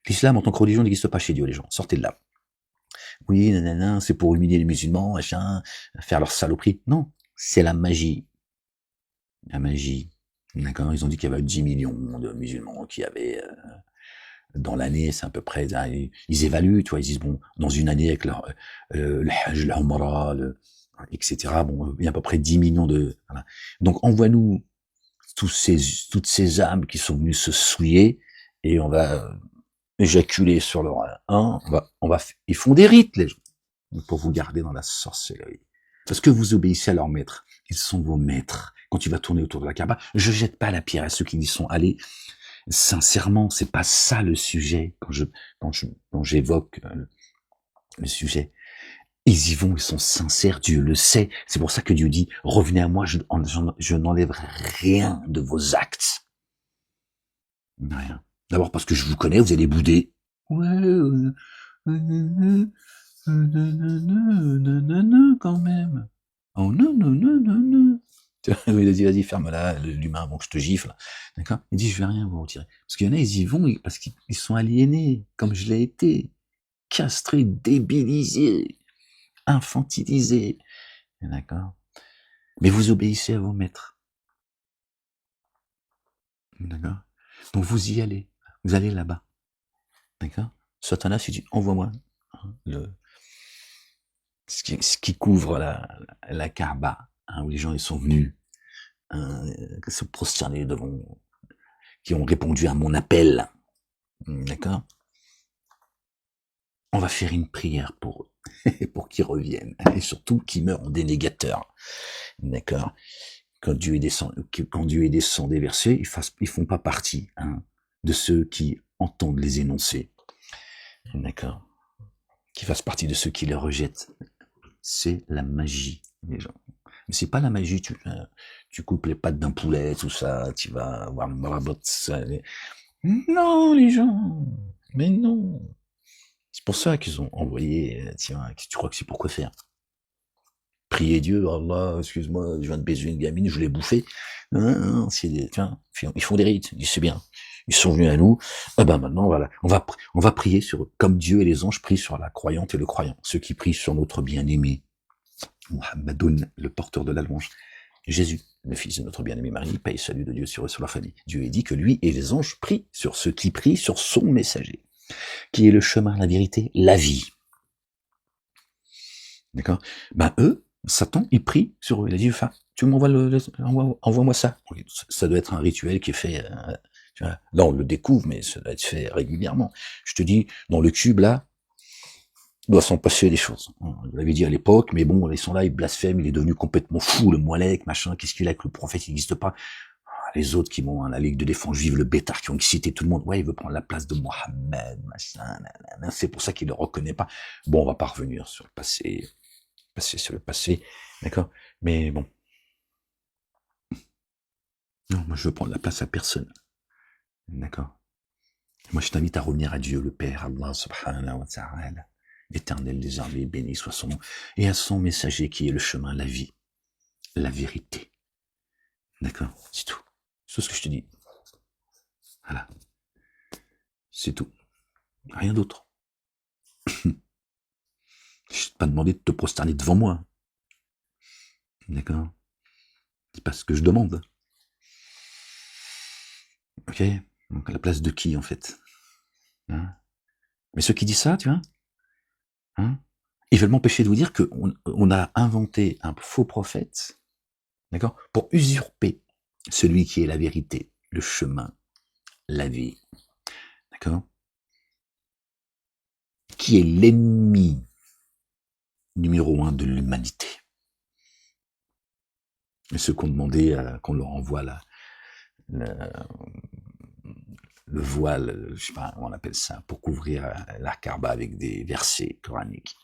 A: L'islam, en tant que religion, n'existe pas chez Dieu, les gens. Sortez de là. Oui, nanana, c'est pour humilier les musulmans, machin, faire leur saloperie. Non, c'est la magie. La magie. D'accord? Ils ont dit qu'il y avait 10 millions de musulmans qui avaient... dans l'année, c'est à peu près, ils évaluent, tu vois, ils disent, bon, dans une année, avec le Hajj, le Umrah, etc., bon, il y a à peu près 10 millions de, voilà. Donc, envoie-nous toutes ces âmes qui sont venues se souiller, et on va éjaculer sur leur, ils font des rites, les gens, pour vous garder dans la sorcellerie. Parce que vous obéissez à leurs maîtres. Ils sont vos maîtres. Quand tu vas tourner autour de la Kaaba, je jette pas la pierre à ceux qui y sont allés. Sincèrement, c'est pas ça le sujet quand j'évoque le sujet. Ils y vont, ils sont sincères, Dieu le sait. C'est pour ça que Dieu dit, revenez à moi, je n'enlèverai rien de vos actes. Rien. D'abord parce que je vous connais, vous allez bouder. Ouais, quand même. Oh non, non, non, non, non. Il a dit, vas-y, ferme-la, l'humain, bon, je te gifle. D'accord? Il dit, je vais rien vous retirer. Parce qu'il y en a, ils y vont parce qu'ils sont aliénés, comme je l'ai été. Castrés, débilisés, infantilisés. D'accord? Mais vous obéissez à vos maîtres. D'accord? Donc vous y allez. Vous allez là-bas. D'accord? Satanas, il dit, envoie-moi ce qui couvre la Kaaba, où les gens ils sont venus se prosterner devant, qui ont répondu à mon appel. D'accord? On va faire une prière pour eux, pour qu'ils reviennent, et surtout qu'ils meurent en dénégateurs. D'accord? Quand Dieu est descendu versés, ils font pas partie de ceux qui entendent les énoncés. D'accord? Qui fassent partie de ceux qui les rejettent. C'est la magie, les gens. Mais c'est pas la magie, tu coupes les pattes d'un poulet, tout ça, tu vas voir le marabot, ça. Non, les gens, mais non. C'est pour ça qu'ils ont envoyé, tiens, tu crois que c'est pour quoi faire? Prier Dieu, Allah, excuse-moi, je viens de baiser une gamine, je l'ai bouffée. Tiens, ils font des rites, ils disent c'est bien. Ils sont venus à nous, maintenant voilà, on va prier sur eux, comme Dieu et les anges prient sur la croyante et le croyant, ceux qui prient sur notre bien-aimé, Muhammadoun, le porteur de la louange, Jésus, le fils de notre bien-aimé Marie, paix et salut de Dieu sur eux, sur leur famille. Dieu a dit que lui et les anges prient sur ceux qui prient sur son messager, qui est le chemin, la vérité, la vie. D'accord? Eux, Satan, il prie sur eux. Il a dit, enfin, tu m'envoies envoie-moi ça. Ça doit être un rituel qui est fait, tu vois. Là, on le découvre, mais ça doit être fait régulièrement. Je te dis, dans le cube, là, il doit s'en passer des choses. Je l'avais dit à l'époque, mais bon, ils sont là, ils blasphèment, il est devenu complètement fou, le Moualek, machin, qu'est-ce qu'il a que le prophète, il n'existe pas. Les autres qui vont, la Ligue de défense juive, le Bétar, qui ont excité tout le monde. Ouais, il veut prendre la place de Mohammed, machin, c'est pour ça qu'il le reconnaît pas. Bon, on va pas revenir sur le passé. Sur le passé, d'accord? Mais bon. Non, moi je veux prendre la place à personne. D'accord? Moi je t'invite à revenir à Dieu, le Père, Allah subhanahu wa ta'ala, l'éternel des armées, béni soit son nom, et à son messager qui est le chemin, la vie, la vérité. D'accord? C'est tout. C'est tout ce que je te dis. Voilà. C'est tout. Rien d'autre. Je ne t'ai pas demandé de te prosterner devant moi. D'accord? C'est pas ce que je demande. Ok? Donc à la place de qui en fait? Mais ceux qui disent ça, tu vois, ils veulent m'empêcher de vous dire qu'on a inventé un faux prophète, d'accord, pour usurper celui qui est la vérité, le chemin, la vie, d'accord, qui est l'ennemi numéro 1 de l'humanité. Et ceux qui ont demandé qu'on leur envoie le voile, je sais pas comment on appelle ça, pour couvrir la Kaaba avec des versets coraniques.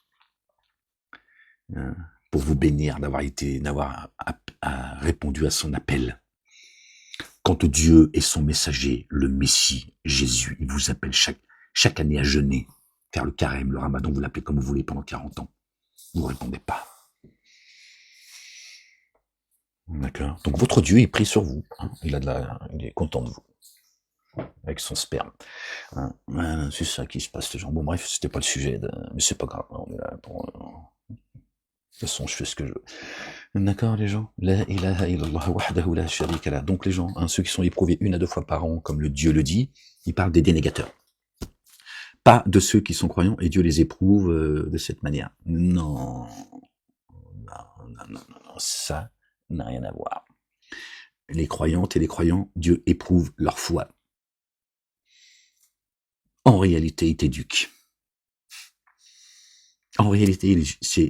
A: Pour vous bénir d'avoir répondu à son appel. Quand Dieu est son messager, le Messie, Jésus, il vous appelle chaque année à jeûner, faire le carême, le ramadan, vous l'appelez comme vous voulez pendant 40 ans. Vous ne répondez pas. D'accord? Donc votre Dieu est pris sur vous. Il est content de vous. Avec son sperme. C'est ça qui se passe, les gens. Bon, bref, c'était pas le sujet, mais c'est pas grave. On est là pour... De toute façon, je fais ce que je veux. D'accord, les gens? La ilaha illallah wahdahu la sharika lah. Donc les gens, ceux qui sont éprouvés 1 à 2 fois par an, comme le Dieu le dit, ils parlent des dénégateurs. Pas de ceux qui sont croyants et Dieu les éprouve de cette manière. Non, ça n'a rien à voir. Les croyantes et les croyants, Dieu éprouve leur foi. En réalité, il t'éduque. En réalité,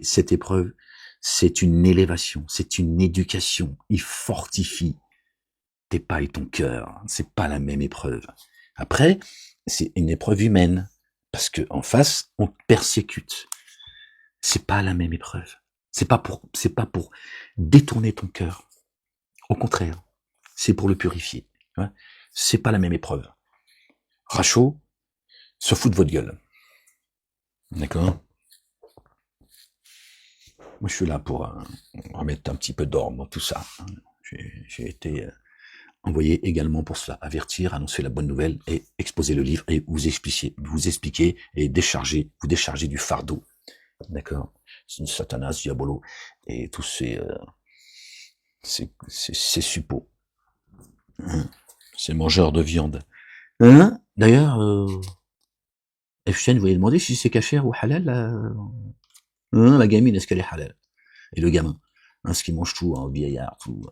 A: cette épreuve, c'est une élévation, c'est une éducation. Il fortifie tes pas et ton cœur. C'est pas la même épreuve. Après, c'est une épreuve humaine. Parce que en face, on te persécute. C'est pas la même épreuve. C'est pas pour détourner ton cœur. Au contraire, c'est pour le purifier. C'est pas la même épreuve. Rachaud se fout de votre gueule. D'accord? Moi, je suis là pour remettre un petit peu d'ordre dans tout ça. J'ai été envoyé également pour cela, avertir, annoncer la bonne nouvelle et exposer le livre et vous expliquer et vous décharger du fardeau. D'accord? C'est une Satanas, Diabolo et tous ces suppôts. Ces mangeurs de viande. Hein? D'ailleurs, Efchen, vous lui demander si c'est cachère ou halal, la gamine, est-ce qu'elle est halal? Et le gamin, hein, ce qui mange tout, hein, vieillard, tout,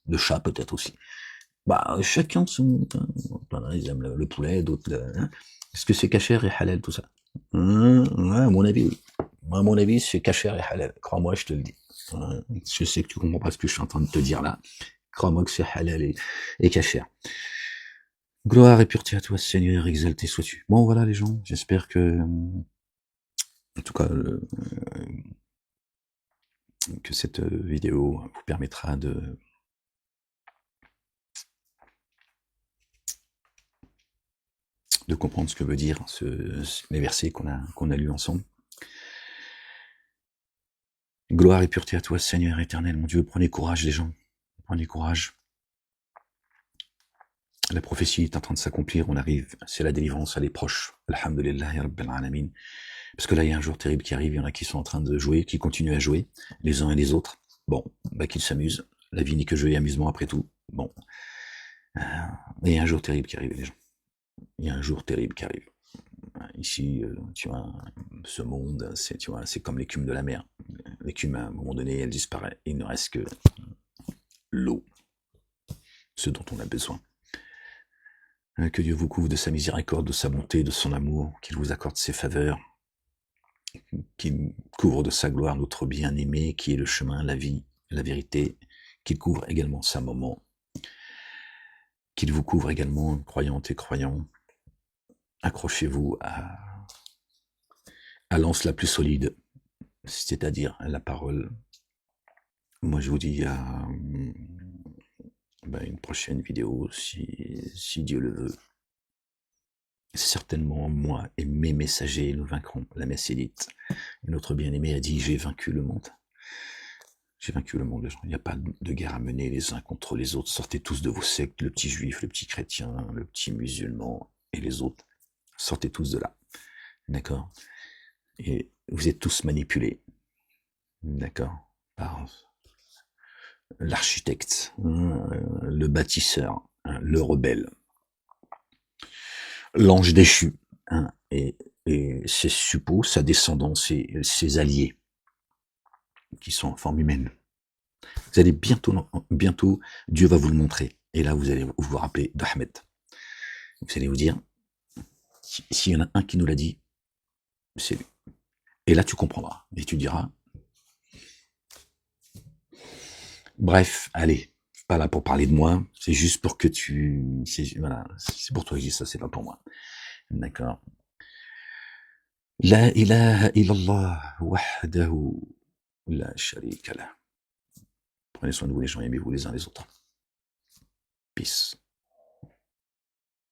A: le chat peut-être aussi. Bah, chacun son, ils aiment le poulet, d'autres hein. Est-ce que c'est cachère et halal tout ça? Ouais, à mon avis, oui. Moi, à mon avis, c'est cachère et halal. Crois-moi, je te le dis. Je sais que tu comprends pas ce que je suis en train de te dire là. Crois-moi que c'est halal et cachère. Gloire et pureté à toi, Seigneur, exalté sois-tu. Bon, voilà les gens, j'espère que, en tout cas, que cette vidéo vous permettra de comprendre ce que veut dire les versets qu'on a lus ensemble. Gloire et pureté à toi, Seigneur éternel, mon Dieu, prenez courage les gens, prenez courage. La prophétie est en train de s'accomplir, on arrive, c'est la délivrance, elle est proche. Alhamdulillah, ya Rabbil Alamin. Parce que là, il y a un jour terrible qui arrive, il y en a qui sont en train de jouer, qui continuent à jouer, les uns et les autres. Bon, bah qu'ils s'amusent. La vie n'est que jeu et amusement après tout. Bon. Et il y a un jour terrible qui arrive, les gens. Il y a un jour terrible qui arrive. Ici, tu vois, ce monde, c'est comme l'écume de la mer. L'écume, à un moment donné, elle disparaît. Il ne reste que l'eau. Ce dont on a besoin. Que Dieu vous couvre de sa miséricorde, de sa bonté, de son amour, qu'il vous accorde ses faveurs, qu'il couvre de sa gloire notre bien-aimé, qui est le chemin, la vie, la vérité, qu'il couvre également sa maman, qu'il vous couvre également, croyantes et croyants. Accrochez-vous à l'anse la plus solide, c'est-à-dire la parole. Moi, je vous dis à une prochaine vidéo, si Dieu le veut. Certainement, moi et mes messagers, nous vaincrons. La messe est dite. Et notre bien-aimé a dit, j'ai vaincu le monde. J'ai vaincu le monde, les gens. Il n'y a pas de guerre à mener les uns contre les autres. Sortez tous de vos sectes, le petit juif, le petit chrétien, le petit musulman et les autres. Sortez tous de là. D'accord? Et vous êtes tous manipulés. D'accord? Par l'architecte, le bâtisseur, le rebelle, l'ange déchu, et ses suppôts, sa descendance et ses alliés, qui sont en forme humaine. Vous allez bientôt, Dieu va vous le montrer. Et là, vous allez vous rappeler d'Ahmed. Vous allez vous dire, s'il y en a un qui nous l'a dit, c'est lui. Et là, tu comprendras. Et tu diras, bref, allez, pas là pour parler de moi, c'est juste pour que voilà, c'est pour toi que je dis ça, c'est pas pour moi. D'accord. La ilaha illallah wahdahu la sharika lah. Prenez soin de vous les gens, aimez-vous les uns les autres. Peace.